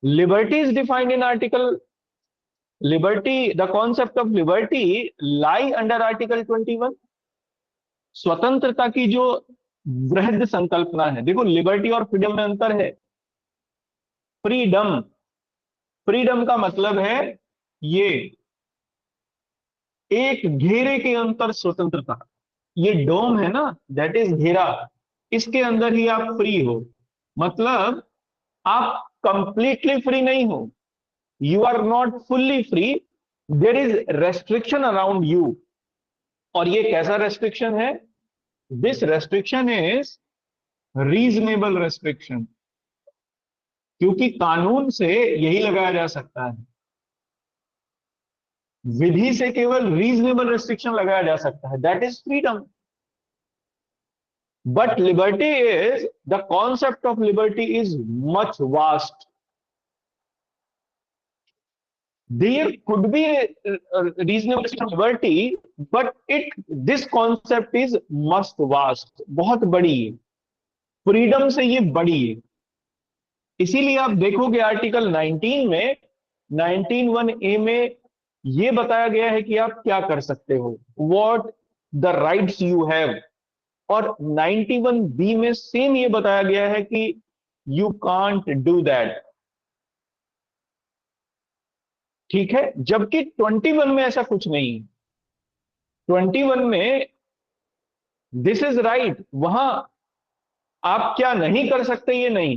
Liberty is defined in article liberty, the concept of liberty lie under article 21. स्वतंत्रता की जो वृहद संकल्पना है, देखो लिबर्टी और फ्रीडम में अंतर है। फ्रीडम, फ्रीडम का मतलब है ये एक घेरे के अंतर स्वतंत्रता। ये डोम है ना, दैट इज घेरा, इसके अंदर ही आप फ्री हो। मतलब आप कंप्लीटली फ्री नहीं हो, you are not fully free, there is restriction around you. और ये कैसा रेस्ट्रिक्शन है? This restriction is reasonable restriction, क्योंकि कानून से यही लगाया जा सकता है, विधि से केवल रीजनेबल रेस्ट्रिक्शन लगाया जा सकता है, that is freedom. But liberty is, the concept of liberty is much vast. There could be a reasonable liberty, but this concept is must vast, बहुत बड़ी है, फ्रीडम से ये बड़ी है। इसीलिए आप देखोगे आर्टिकल 19 में, 19(1)(a) में ये बताया गया है कि आप क्या कर सकते हो, what the rights you have. और 91(b) में सेम ये बताया गया है कि यू कांट डू दैट। ठीक है, जबकि 21 में ऐसा कुछ नहीं। 21 में दिस इज राइट, वहां आप क्या नहीं कर सकते ये नहीं,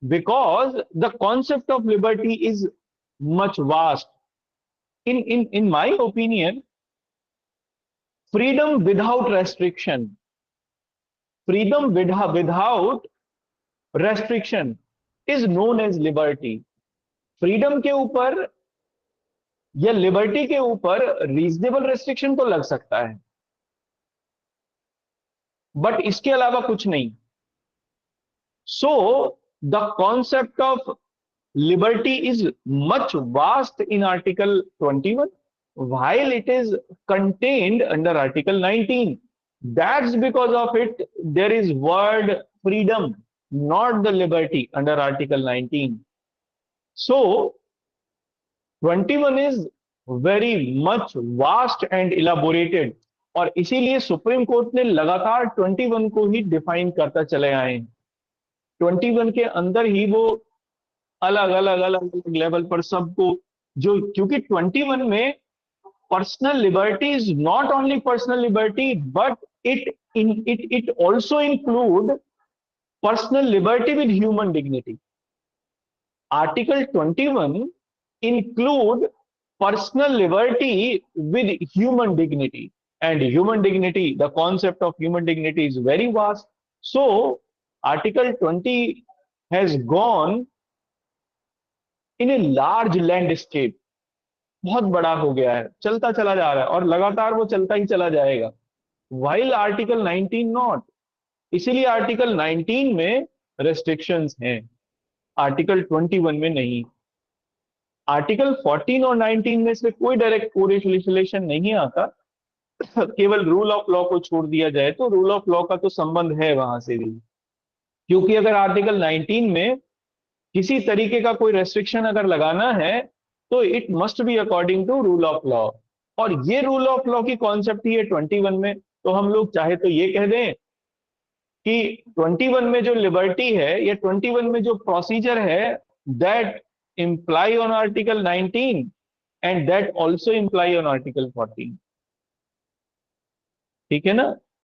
because the concept of liberty is much vast. In my opinion, freedom without restriction, freedom without restriction is known as liberty. Freedom के ऊपर या लिबर्टी के ऊपर रीजनेबल रेस्ट्रिक्शन तो लग सकता है, बट इसके अलावा कुछ नहीं। So the concept of liberty is much vast in article 21 while it is contained under article 19. That's because of it there is word freedom, not the liberty under article 19. So 21 is very much vast and elaborated, और इसीलिए supreme court ने लगातार 21 को ही define करता चले आए। 21 के अंदर ही वो अलग अलग अलग अलग लेवल पर सबको, जो क्योंकि 21 में personal liberty is not only personal liberty, but it also include personal liberty with human dignity. Article 21 include personal liberty with human dignity, and human dignity, the concept of human dignity is very vast. So article 20 has gone in a large landscape, बहुत बड़ा हो गया है, चलता चला जा रहा है और लगातार वो चलता ही चला जाएगा। वाइल आर्टिकल 19 नॉट, इसीलिए आर्टिकल 19 में रेस्ट्रिक्शंस हैं, आर्टिकल 21 में नहीं। आर्टिकल 14 और 19 में से कोई डायरेक्ट कोरिलेशन नहीं आता, केवल रूल ऑफ लॉ को छोड़ दिया जाए तो रूल ऑफ लॉ का तो संबंध है वहां से भी, क्योंकि अगर आर्टिकल 19 में किसी तरीके का कोई रेस्ट्रिक्शन अगर लगाना है तो it must be according to rule of law, और ये रूल ऑफ लॉ की कॉन्सेप्ट ही है 21 में। तो हम लोग चाहे तो ये कह दें कि 21 में जो लिबर्टी है या 21 में जो प्रोसीजर है, that imply on article 19 and that also imply on article 14। ठीक है ना?